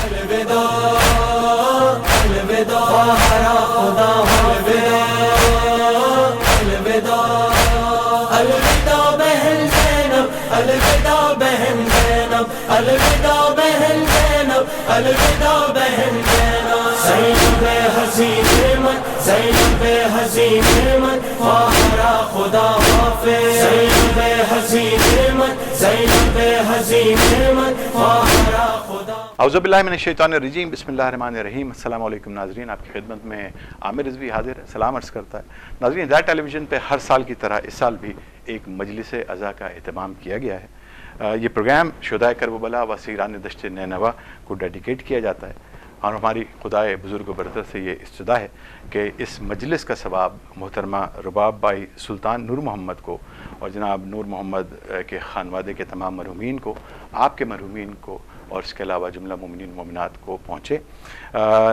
अलविदा अलविदा ख्वाहरा खुदा अलविदा अलविदा अलविदा बहन ज़ैनब अलविदा बहन ज़ैनब अलविदा बहन ज़ैनब अलविदा बहन ज़ैनब ज़ैनब हसीन मन ज़ैनब हसीन मन ख्वाहरा खुदा हाफ़िज़ ज़ैनब हसीन मन ज़ैनब हसीन मन ख्वाहरा खुदा। औज़ु बिल्लाहि मिनश शैतानिर रजीम बिस्मिल्लाहिर्रहमानिर्रहीम। अस्सलाम वालेकुम नाज़रीन, आपकी खिदमत में आमिर रिज़वी हाजिर सलाम अर्ज़ करता है। नाज़रीन, हिदायत टेलीविज़न पे हर साल की तरह इस साल भी एक मजलिस अज़ा का एहतमाम किया गया है। ये प्रोग्राम शुहदाए करबला व सीरान दश्त नैनवा को डेडिकेट किया जाता है और हमारी खुदाए बुज़ुर्ग बरतर से ये इस्तदा है कि इस मजलिस का सवाब मोहतरमा रुबाब भाई सुल्तान नूरमोहम्मद को और जनाब नूरमोहम्मद के ख़ानवादे के तमाम मरहूमीन को, आपके मरहूमीन को और इसके अलावा जुमला मोमिनीन मोमिनात को पहुँचे।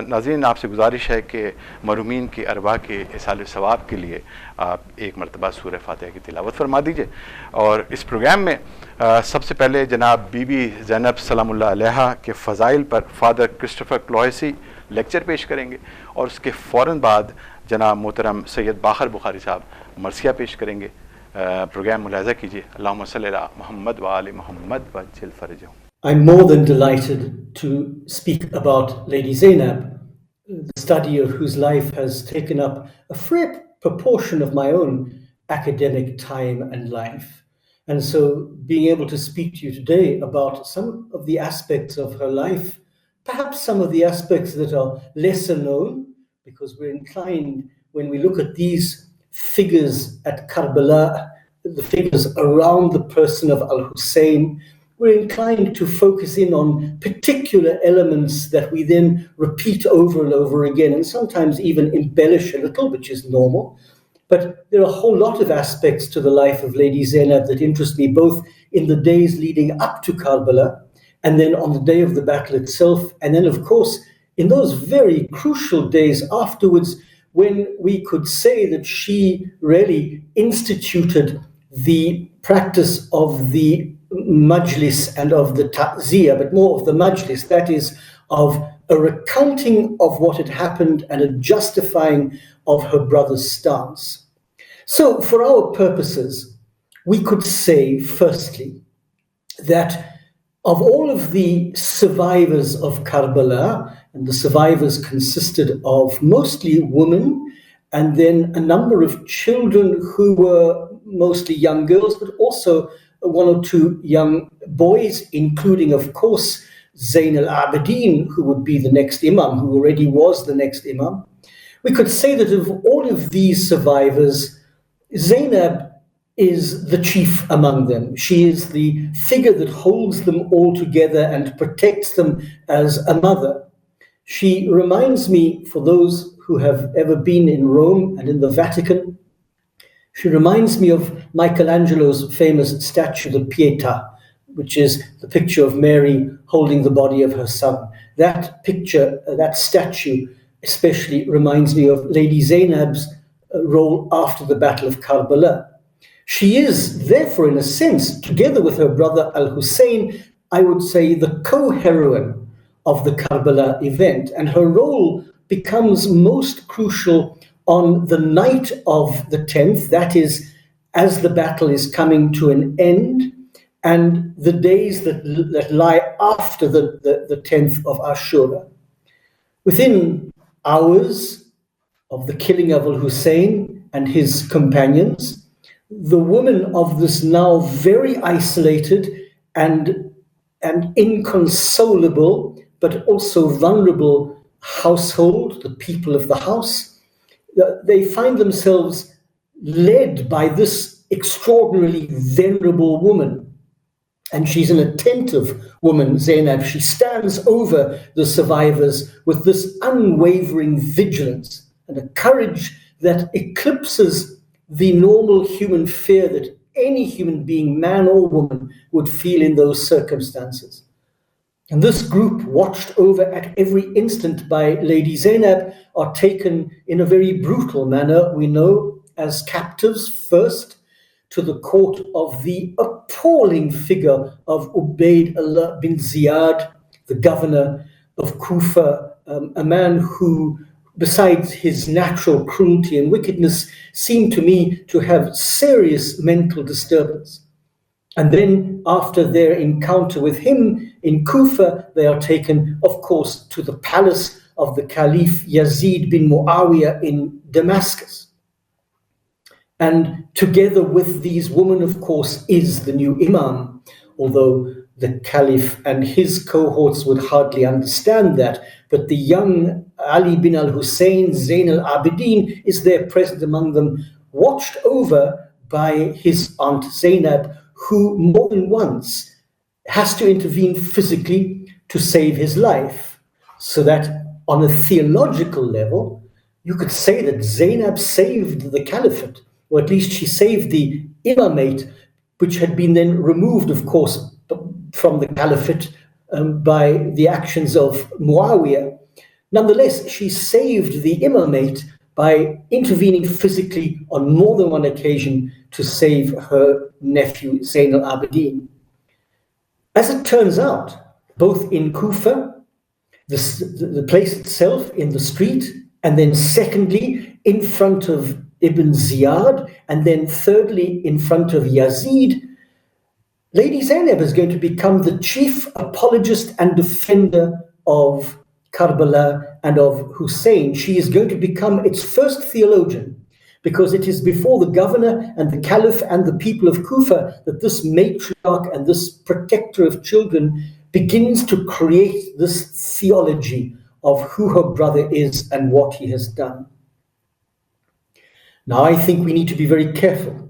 नाज़रीन, आपसे गुजारिश है कि मरहूमीन की अरवाह के इसाल सवाब के लिए आप एक मरतबा सूरह फातिहा की तिलावत फरमा दीजिए। और इस प्रोग्राम में सबसे पहले जनाब बीबी ज़ैनब सलामुल्लाह अलैहा के फ़ज़ाइल पर फ़ादर क्रिस्टोफर क्लॉयसी लेक्चर पेश करेंगे और उसके फ़ौरन बाद जनाब मोहतरम सैयद बाखर बुखारी साहब मरसिया पेश करेंगे। प्रोग्राम मुलाहिज़ा कीजिए। अल्लाहुम्मा सल्ली अला मुहम्मद व आलि Muhammad वज्जिल फ़रजहू। I'm more than delighted to speak about Lady Zainab, the study of whose life has taken up a fair proportion of my own academic time and life. And so being able to speak to you today about some of the aspects of her life, perhaps some of the aspects that are lesser known, because we're inclined, when we look at these figures at Karbala, the figures around the person of Al-Hussain, we're inclined to focus in on particular elements that we then repeat over and over again, and sometimes even embellish a little, which is normal. But there are a whole lot of aspects to the life of Lady Zainab that interest me, both in the days leading up to Karbala, and then on the day of the battle itself, and then, of course, in those very crucial days afterwards, when we could say that she really instituted the practice of the Majlis and of the ta'ziyah, but more of the Majlis, that is, of a recounting of what had happened and a justifying of her brother's stance. So, for our purposes, we could say, firstly, that of all of the survivors of Karbala, and the survivors consisted of mostly women, and then a number of children who were mostly young girls, but also one or two young boys, including, of course, Zain al-Abideen, who would be the next imam, who already was the next imam. We could say that of all of these survivors, Zainab is the chief among them. She is the figure that holds them all together and protects them as a mother. She reminds me, for those who have ever been in Rome and in the Vatican, she reminds me of Michelangelo's famous statue, the Pietà, which is the picture of Mary holding the body of her son. That picture, that statue, especially reminds me of Lady Zainab's role after the Battle of Karbala. She is, therefore, in a sense, together with her brother Al-Hussein, I would say the co-heroine of the Karbala event, and her role becomes most crucial on the night of the 10th, that is, as the battle is coming to an end, and the days that lie after the 10th of Ashura. Within hours of the killing of Al-Hussein and his companions, the women of this now very isolated and inconsolable, but also vulnerable household, the people of the house, they find themselves led by this extraordinarily venerable woman. And she's an attentive woman, Zainab. She stands over the survivors with this unwavering vigilance and a courage that eclipses the normal human fear that any human being, man or woman, would feel in those circumstances. And this group, watched over at every instant by Lady Zainab, are taken in a very brutal manner, we know, as captives first to the court of the appalling figure of Ubayd Allah bin Ziyad, the governor of Kufa, a man who, besides his natural cruelty and wickedness, seemed to me to have serious mental disturbance. And then, after their encounter with him in Kufa, they are taken, of course, to the palace of the Caliph Yazid bin Muawiyah in Damascus. And together with these women, of course, is the new imam, although the Caliph and his cohorts would hardly understand that. But the young Ali bin al-Hussain, Zain al-Abideen, is there present among them, watched over by his aunt Zainab, who more than once has to intervene physically to save his life. So that on a theological level, you could say that Zainab saved the caliphate, or at least she saved the imamate, which had been then removed, of course, from the caliphate by the actions of Muawiyah. Nonetheless, she saved the imamate by intervening physically on more than one occasion to save her nephew, Zain al-Abideen. As it turns out, both in Kufa, the place itself, in the street, and then secondly, in front of Ibn Ziyad, and then thirdly, in front of Yazid, Lady Zainab is going to become the chief apologist and defender of Karbala and of Hussein. She is going to become its first theologian, because it is before the governor and the caliph and the people of Kufa that this matriarch and this protector of children begins to create this theology of who her brother is and what he has done. Now, I think we need to be very careful,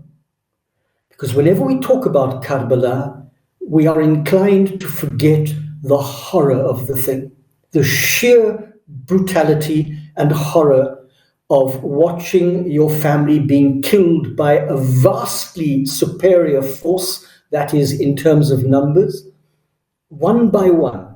because whenever we talk about Karbala, we are inclined to forget the horror of the thing, the sheer brutality and horror of watching your family being killed by a vastly superior force, that is, in terms of numbers, one by one.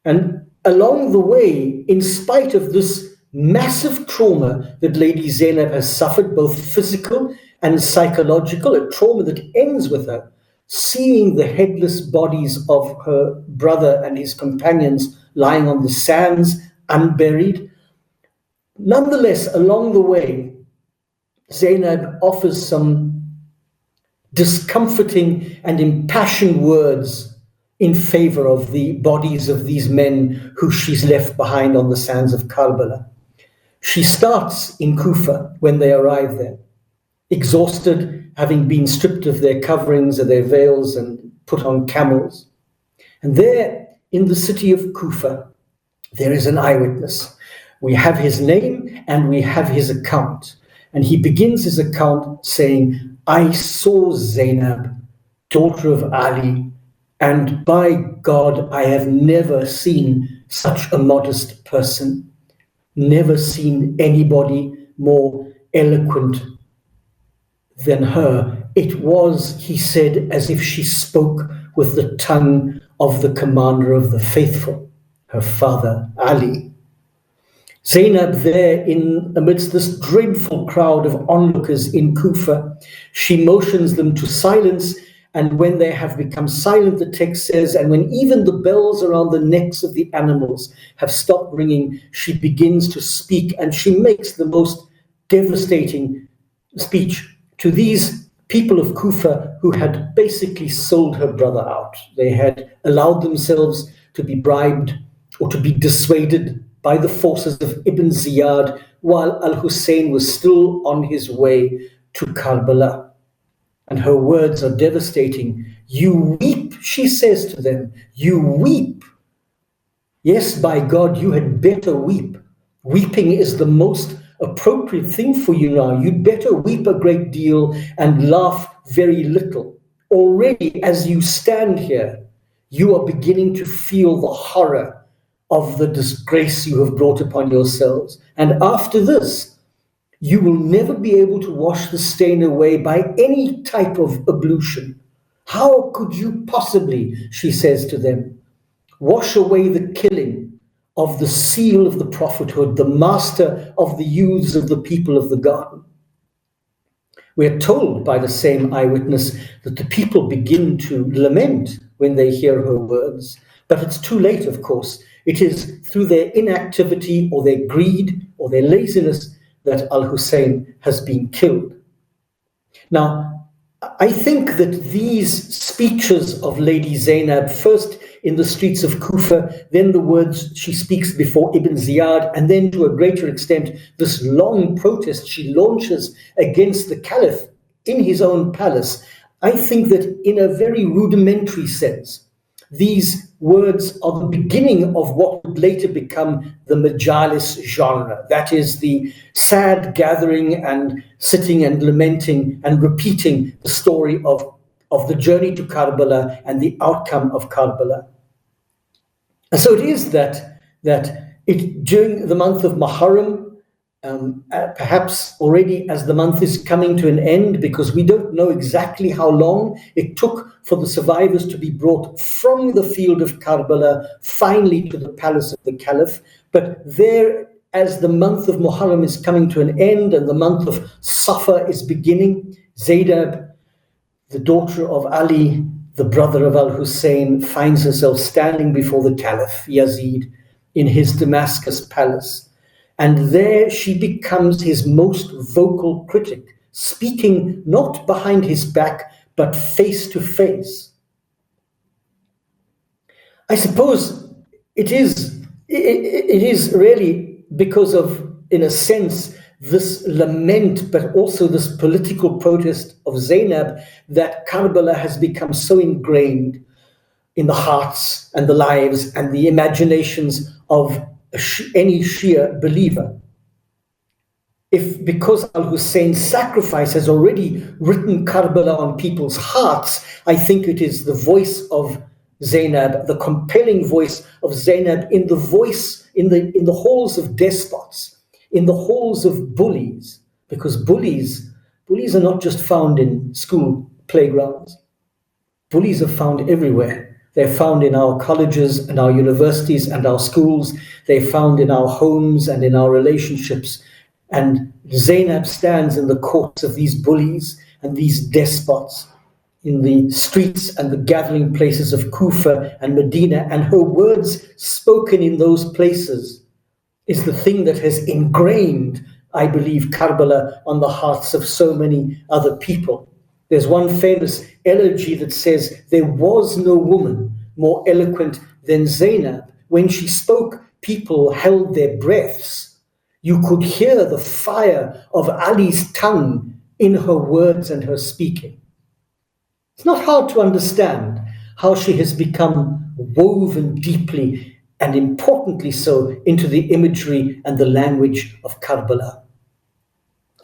And along the way, in spite of this massive trauma that Lady Zainab has suffered, both physical and psychological, a trauma that ends with her seeing the headless bodies of her brother and his companions lying on the sands, unburied. Nonetheless, along the way, Zainab offers some discomforting and impassioned words in favor of the bodies of these men who she's left behind on the sands of Karbala. She starts in Kufa when they arrive there, exhausted, having been stripped of their coverings and their veils and put on camels. And there in the city of Kufa, there is an eyewitness. We have his name and we have his account. And he begins his account saying, "I saw Zainab, daughter of Ali, and by God, I have never seen such a modest person, never seen anybody more eloquent than her. It was," he said, "as if she spoke with the tongue of the commander of the faithful, her father, Ali." Zainab there in amidst this dreadful crowd of onlookers in Kufa, she motions them to silence, and when they have become silent, the text says, and when even the bells around the necks of the animals have stopped ringing, she begins to speak, and she makes the most devastating speech to these people of Kufa who had basically sold her brother out. They had allowed themselves to be bribed or to be dissuaded by the forces of Ibn Ziyad while al-Hussein was still on his way to Karbala. And her words are devastating. "You weep," she says to them, "you weep. Yes, by God, you had better weep. Weeping is the most appropriate thing for you now. You'd better weep a great deal and laugh very little. Already, as you stand here, you are beginning to feel the horror of the disgrace you have brought upon yourselves. And after this, you will never be able to wash the stain away by any type of ablution. How could you possibly," she says to them, "wash away the killing of the seal of the prophethood, the master of the youths of the people of the garden?" We're told by the same eyewitness that the people begin to lament when they hear her words. But it's too late, of course. It is through their inactivity or their greed or their laziness that al-Hussein has been killed. Now, I think that these speeches of Lady Zainab, first in the streets of Kufa, then the words she speaks before Ibn Ziyad, and then to a greater extent, this long protest she launches against the Caliph in his own palace, I think that in a very rudimentary sense, these words are the beginning of what would later become the Majlis genre. That is the sad gathering and sitting and lamenting and repeating the story of the journey to Karbala and the outcome of Karbala. And so it is that during the month of Muharram, perhaps already as the month is coming to an end, because we don't know exactly how long it took for the survivors to be brought from the field of Karbala finally to the palace of the Caliph. But there, as the month of Muharram is coming to an end and the month of Safar is beginning, Zainab, the daughter of Ali, the brother of al-Hussein, finds herself standing before the Caliph Yazid in his Damascus palace. And there she becomes his most vocal critic, speaking not behind his back, but face to face. I suppose it is really because of, in a sense, this lament, but also this political protest of Zainab, that Karbala has become so ingrained in the hearts and the lives and the imaginations of any Shia believer. If because al-Hussein's sacrifice has already written Karbala on people's hearts, I think it is the voice of Zainab, the compelling voice of Zainab in the halls of despots, in the halls of bullies, because bullies are not just found in school playgrounds. Bullies are found everywhere. They're found in our colleges and our universities and our schools. They're found in our homes and in our relationships. And Zainab stands in the courts of these bullies and these despots, in the streets and the gathering places of Kufa and Medina, and her words spoken in those places is the thing that has ingrained, I believe, Karbala on the hearts of so many other people. There's one famous elegy that says, there was no woman more eloquent than Zainab. When she spoke, people held their breaths. You could hear the fire of Ali's tongue in her words and her speaking. It's not hard to understand how she has become woven deeply and importantly so into the imagery and the language of Karbala.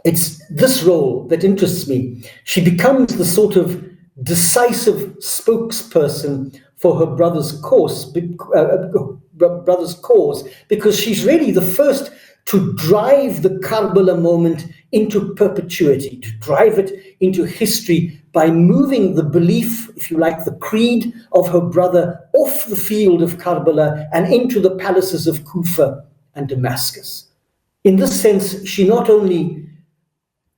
It's this role that interests me. She becomes the sort of decisive spokesperson for her brother's cause, because she's really the first to drive the Karbala moment into perpetuity, to drive it into history by moving the belief, if you like, the creed of her brother off the field of Karbala and into the palaces of Kufa and Damascus. In this sense, she not only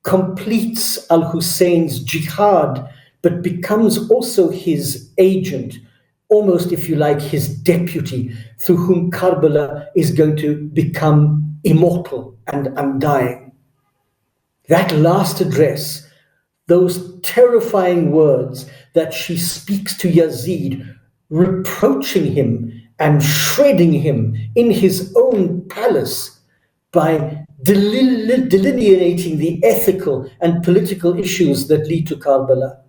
completes al-Hussein's jihad, but becomes also his agent, almost, if you like, his deputy, through whom Karbala is going to become immortal and undying. That last address, those terrifying words that she speaks to Yazid, reproaching him and shredding him in his own palace by delineating the ethical and political issues that lead to Karbala.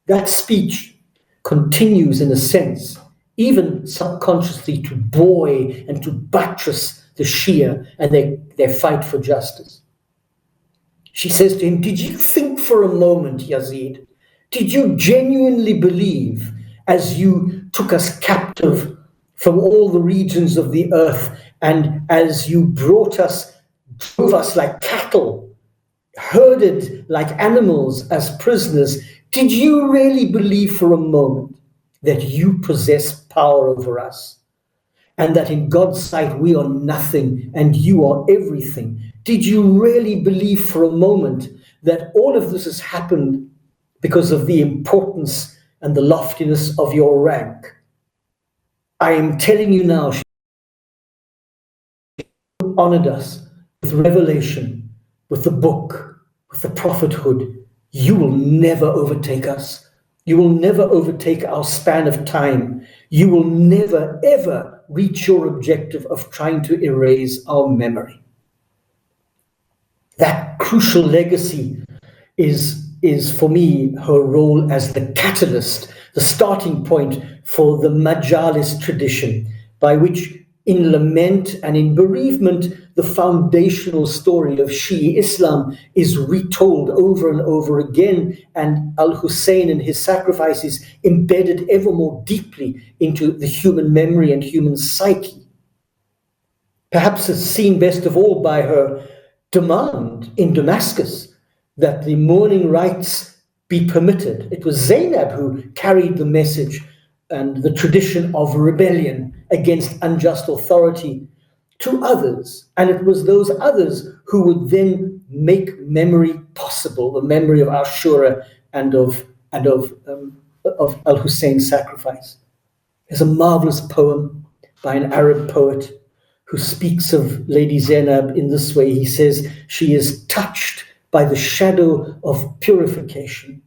That speech continues, in a sense, even subconsciously, to buoy and to buttress the Shia and their fight for justice. She says to him, did you think for a moment, Yazid, did you genuinely believe, as you took us captive from all the regions of the earth, and as you drove us like cattle, herded like animals as prisoners, did you really believe for a moment that you possess power over us, and that in God's sight we are nothing and you are everything? Did you really believe for a moment that all of this has happened because of the importance and the loftiness of your rank? I am telling you now, who honored us with revelation, with the book, with the prophethood, you will never overtake us. You will never overtake our span of time. You will never, ever reach your objective of trying to erase our memory. That crucial legacy is for me her role as the catalyst, the starting point for the Majlis tradition, by which in lament and in bereavement, the foundational story of Shi'i Islam is retold over and over again, and Al-Hussein and his sacrifices embedded ever more deeply into the human memory and human psyche. Perhaps it's seen best of all by her demand in Damascus that the mourning rites be permitted. It was Zainab who carried the message and the tradition of rebellion against unjust authority to others. And it was those others who would then make memory possible, the memory of Ashura and of Al-Hussein's sacrifice. There's a marvelous poem by an Arab poet who speaks of Lady Zainab in this way. He says, she is touched by the shadow of purification.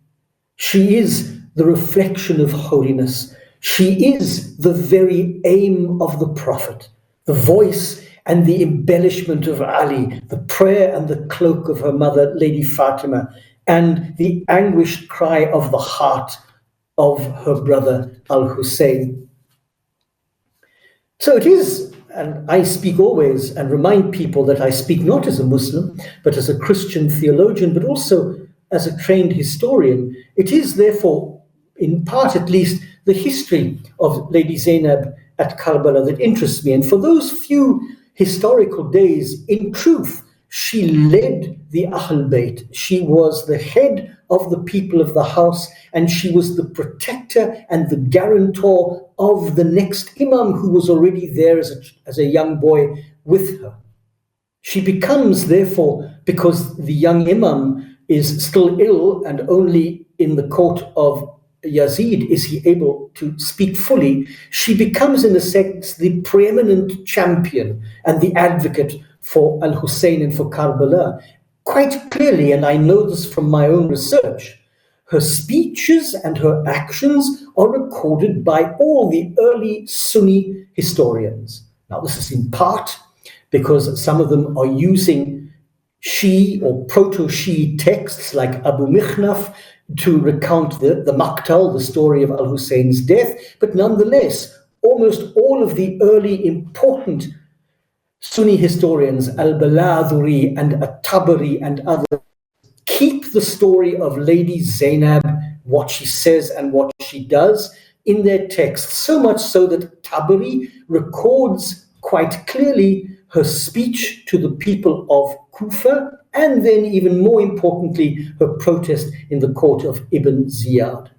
She is the reflection of holiness. She is the very aim of the Prophet, the voice and the embellishment of Ali, the prayer and the cloak of her mother, Lady Fatima, and the anguished cry of the heart of her brother Al-Hussein. So it is, and I speak always and remind people that I speak not as a Muslim, but as a Christian theologian, but also as a trained historian. It is therefore, in part at least, the history of Lady Zainab at Karbala that interests me. And for those few historical days, in truth, she led the Ahl Bayt. She was the head of the people of the house, and she was the protector and the guarantor of the next imam who was already there as a young boy with her. She becomes, therefore, because the young imam is still ill and only in the court of Yazid is he able to speak fully, she becomes in a sense the preeminent champion and the advocate for Al-Hussein and for Karbala. Quite clearly, and I know this from my own research, her speeches and her actions are recorded by all the early Sunni historians. Now, this is in part because some of them are using Shi'i or proto-Shi'i texts like Abu Mikhnaf to recount the Maqtal, the story of Al-Hussein's death, but nonetheless, almost all of the early important Sunni historians, Al-Baladhuri and At-Tabari and others, keep the story of Lady Zainab, what she says and what she does, in their texts, so much so that Tabari records quite clearly her speech to the people of Kufa, and then even more importantly, her protest in the court of Ibn Ziyad.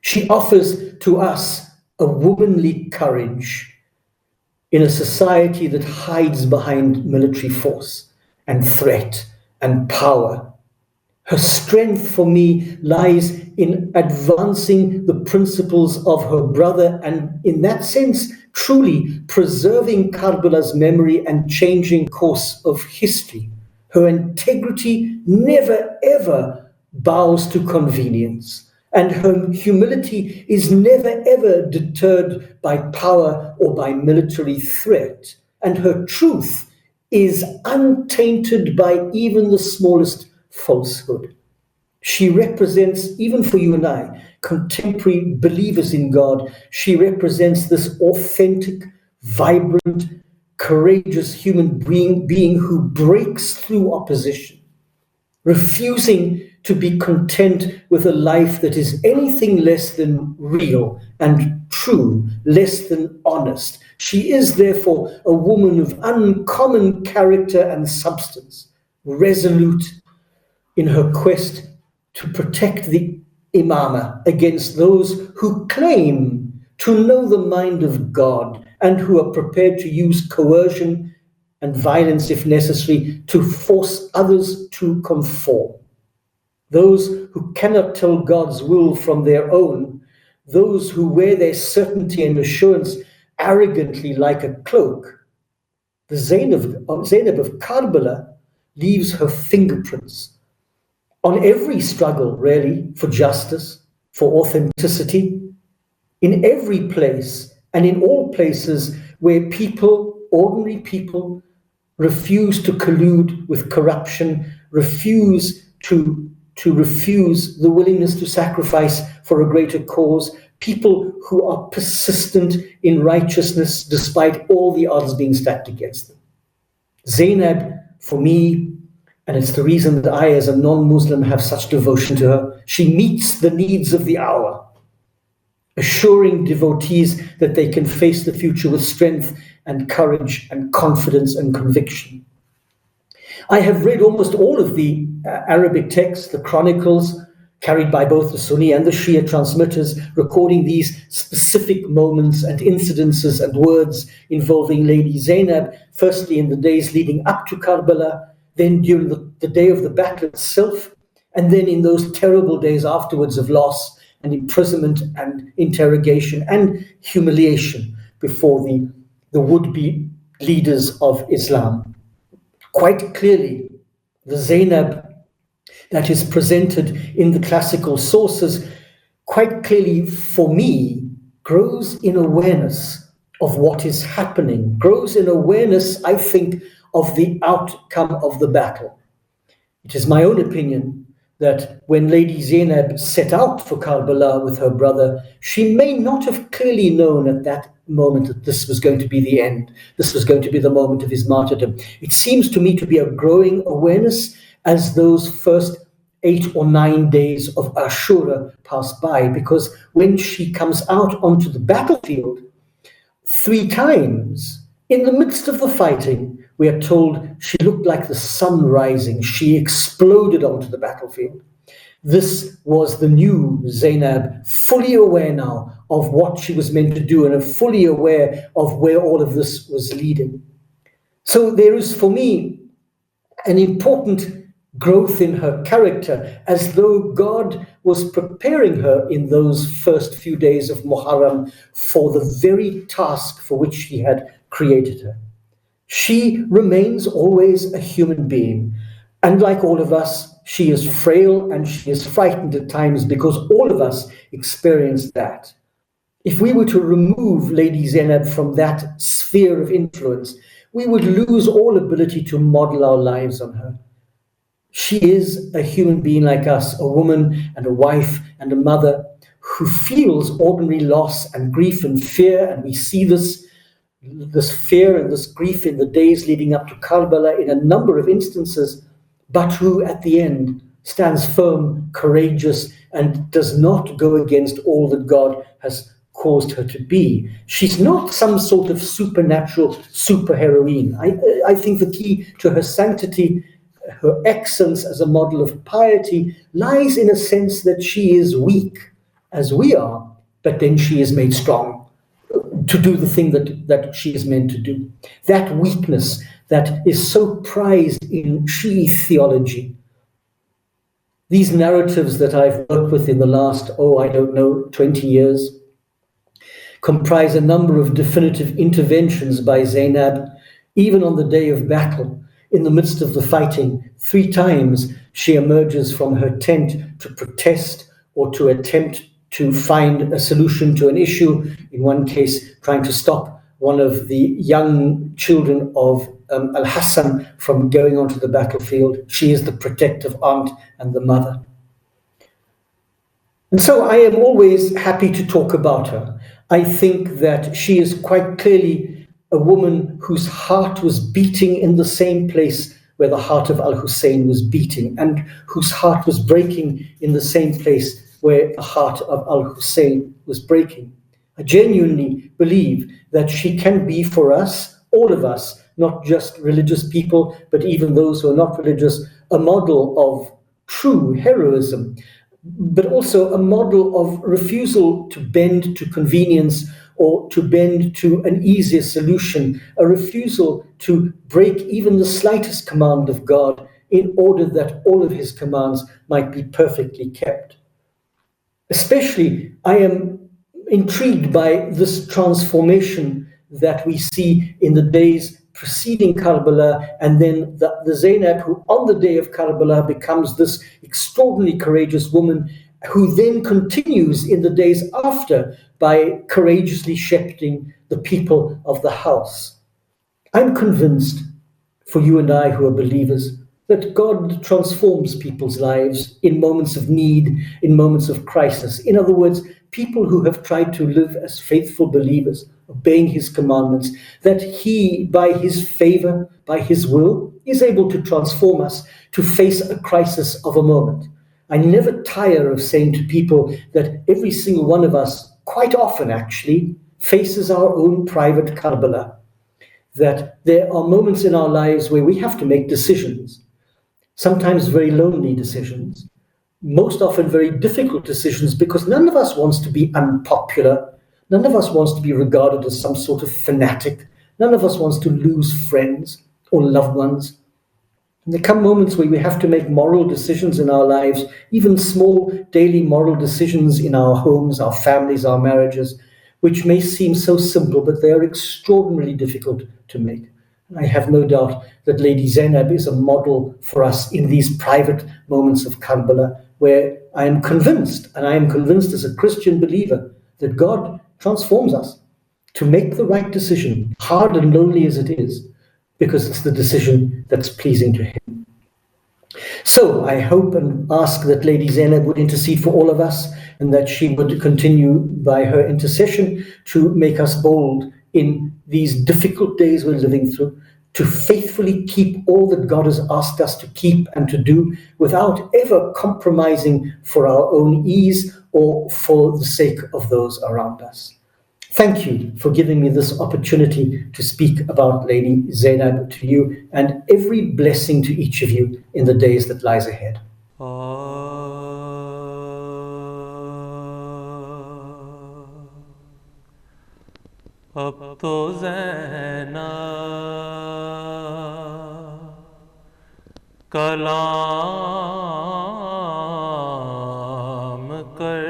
She offers to us a womanly courage in a society that hides behind military force and threat and power. Her strength for me lies in advancing the principles of her brother and in that sense, truly preserving Karbala's memory and changing course of history. Her integrity never ever bows to convenience, and her humility is never ever deterred by power or by military threat, and her truth is untainted by even the smallest falsehood. She represents, even for you and I, contemporary believers in God, she represents this authentic, vibrant, courageous human being who breaks through opposition, refusing to be content with a life that is anything less than real and true, less than honest. She is therefore a woman of uncommon character and substance, resolute in her quest to protect the imama against those who claim to know the mind of God and who are prepared to use coercion and violence if necessary to force others to conform. Those who cannot tell God's will from their own, those who wear their certainty and assurance arrogantly like a cloak, the Zainab of Karbala leaves her fingerprints on every struggle, really, for justice, for authenticity, in every place and in all places where people, ordinary people, refuse to collude with corruption, refuse to refuse the willingness to sacrifice for a greater cause, people who are persistent in righteousness despite all the odds being stacked against them. Zainab, for me, and it's the reason that I, as a non-Muslim, have such devotion to her, she meets the needs of the hour, assuring devotees that they can face the future with strength and courage and confidence and conviction. I have read almost all of the Arabic texts, the chronicles, carried by both the Sunni and the Shia transmitters, recording these specific moments and incidences and words involving Lady Zainab, firstly in the days leading up to Karbala, then during the day of the battle itself, and then in those terrible days afterwards of loss and imprisonment and interrogation and humiliation before the would-be leaders of Islam. Quite clearly, the Zainab that is presented in the classical sources, quite clearly for me, grows in awareness of what is happening, grows in awareness, I think, of the outcome of the battle. It is my own opinion that when Lady Zainab set out for Karbala with her brother, she may not have clearly known at that moment that this was going to be the end. This was going to be the moment of his martyrdom. It seems to me to be a growing awareness as those first 8 or 9 days of Ashura pass by, because when she comes out onto the battlefield, 3 times in the midst of the fighting, we are told she looked like the sun rising. She exploded onto the battlefield. This was the new Zainab, fully aware now of what she was meant to do and fully aware of where all of this was leading. So there is, for me, an important growth in her character, as though God was preparing her in those first few days of Muharram for the very task for which He had created her. She remains always a human being, and like all of us, she is frail and she is frightened at times, because all of us experience that. If we were to remove Lady Zainab from that sphere of influence, we would lose all ability to model our lives on her. She is a human being like us, a woman and a wife and a mother who feels ordinary loss and grief and fear, and we see this fear and this grief in the days leading up to Karbala in a number of instances, but who at the end stands firm, courageous, and does not go against all that God has caused her to be. She's not some sort of supernatural superheroine. I think the key to her sanctity, her excellence as a model of piety, lies in a sense that she is weak, as we are, but then she is made strong to do the thing that she is meant to do. That weakness that is so prized in Shi'i theology. These narratives that I've worked with in the last, 20 years, comprise a number of definitive interventions by Zainab, even on the day of battle. In the midst of the fighting, 3 times she emerges from her tent to protest or to attempt to find a solution to an issue. In one case, trying to stop one of the young children of Hassan from going onto the battlefield. She is the protective aunt and the mother. And so I am always happy to talk about her. I think that she is quite clearly a woman whose heart was beating in the same place where the heart of Al-Hussein was beating, and whose heart was breaking in the same place where the heart of Al-Hussein was breaking. I genuinely believe that she can be for us, all of us, not just religious people, but even those who are not religious, a model of true heroism, but also a model of refusal to bend to convenience or to bend to an easier solution, a refusal to break even the slightest command of God in order that all of His commands might be perfectly kept. Especially, I am intrigued by this transformation that we see in the days preceding Karbala, and then the Zainab who on the day of Karbala becomes this extraordinarily courageous woman who then continues in the days after by courageously shepherding the people of the house. I'm convinced, for you and I who are believers, that God transforms people's lives in moments of need, in moments of crisis. In other words, people who have tried to live as faithful believers, obeying his commandments, that he, by his favor, by his will, is able to transform us to face a crisis of a moment. I never tire of saying to people that every single one of us, quite often actually, faces our own private Karbala. That there are moments in our lives where we have to make decisions, sometimes very lonely decisions, most often very difficult decisions, because none of us wants to be unpopular. None of us wants to be regarded as some sort of fanatic. None of us wants to lose friends or loved ones. And there come moments where we have to make moral decisions in our lives, even small daily moral decisions in our homes, our families, our marriages, which may seem so simple, but they are extraordinarily difficult to make. And I have no doubt that Lady Zainab is a model for us in these private moments of Karbala, where I am convinced, and I am convinced as a Christian believer, that God transforms us to make the right decision, hard and lonely as it is, because it's the decision that's pleasing to Him. So I hope and ask that Lady Zainab would intercede for all of us, and that she would continue by her intercession to make us bold in these difficult days we're living through, to faithfully keep all that God has asked us to keep and to do without ever compromising for our own ease or for the sake of those around us. Thank you for giving me this opportunity to speak about Lady Zainab to you, and every blessing to each of you in the days that lies ahead. اب تو زینب کلام کر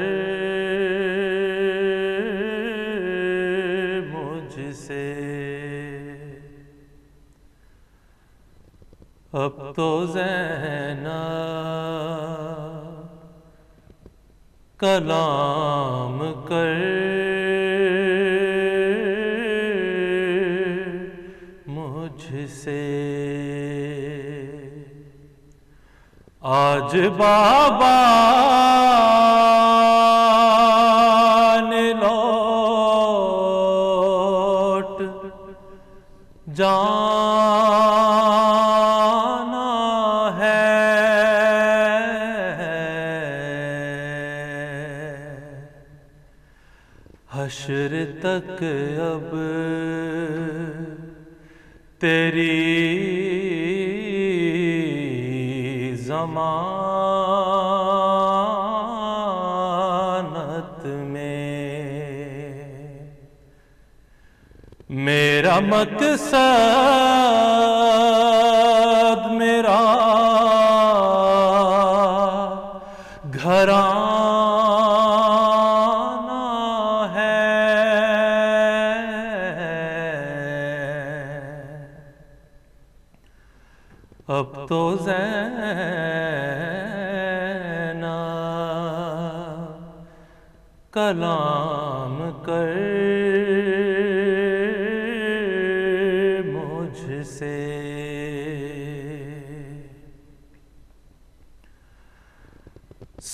مجھ سے، اب تو زینب کلام کر سے، آج بابا نے لوٹ جانا ہے، حشر تک اب تیری ضمانت میں، میرا مقصد میرا گھرانا اب تو زینب کلام کر مجھ سے،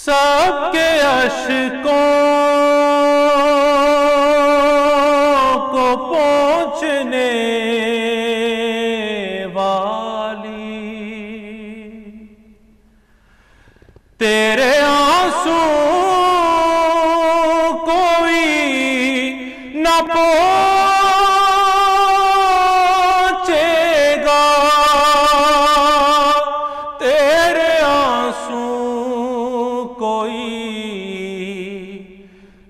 سب کے اشکوں کو پہنچنے تیرے آنسو کوئی نہ پہنچے گا، تیرے آنسو کوئی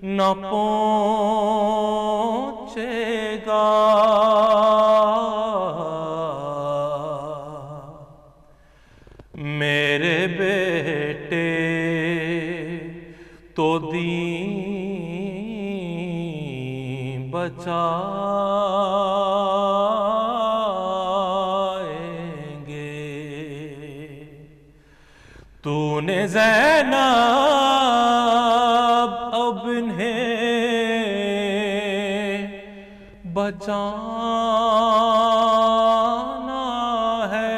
نہ پہنچے گا، میرے بیٹے تو دین بچا نے زینب اب انہیں بچانا ہے،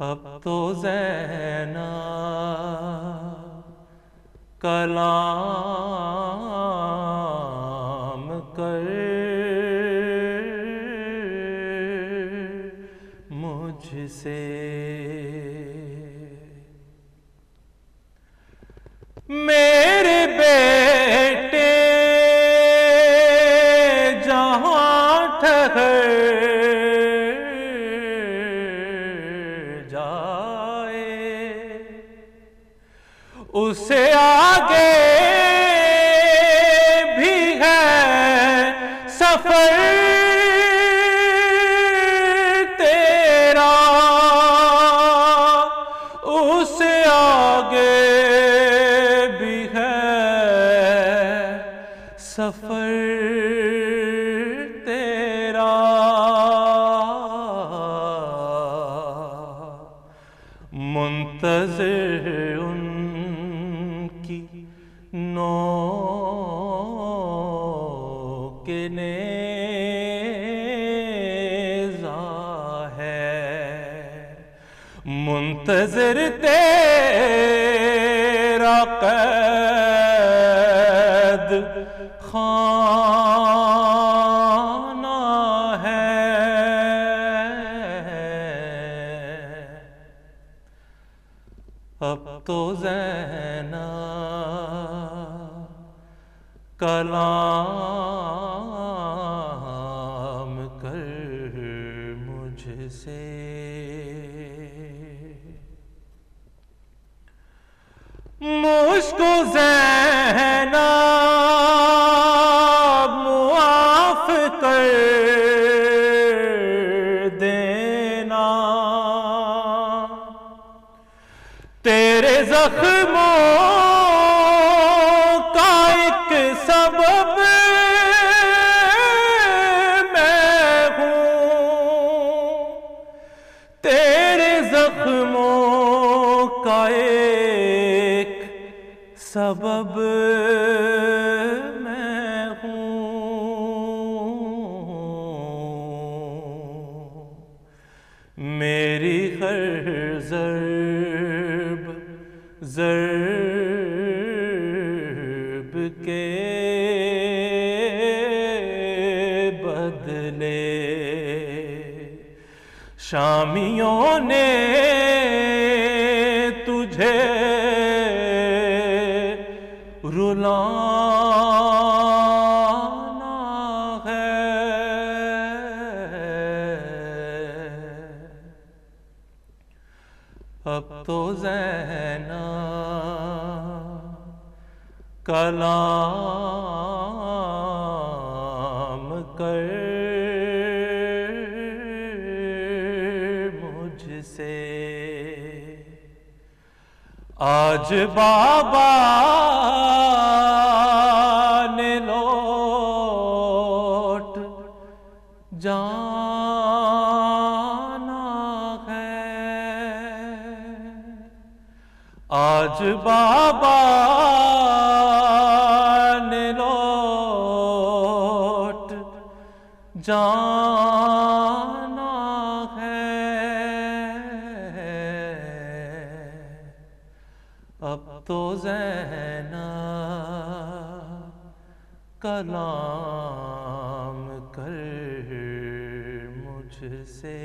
اب تو زینب کلام کر مجھ سے، میرے بیٹے جہاں ٹھہر جائے اسے آگے بھی ہے سفر تیرا، اسے آگے بھی ہے سفر تیرا، منتظر ان کی نوک نیزہ ہے، منتظر تیرا قید خانہ ہے، اب تو زینب کلام کر مجھ سے، مجھ کو زینب معاف کر دینا، تیرے زخموں کا ایک سبب میں ہوں، تیرے زخموں کا ایک سبب میں ہوں، میری ہر ضرب کے بدلے شامیوں نے تجھے رلانا ہے، اب تو زینب کلام کر مجھ سے، آج بابا نے لوٹ جانا ہے، آج بابا نے لوٹ جانا ہے، اب تو زینب کلام کر مجھ سے۔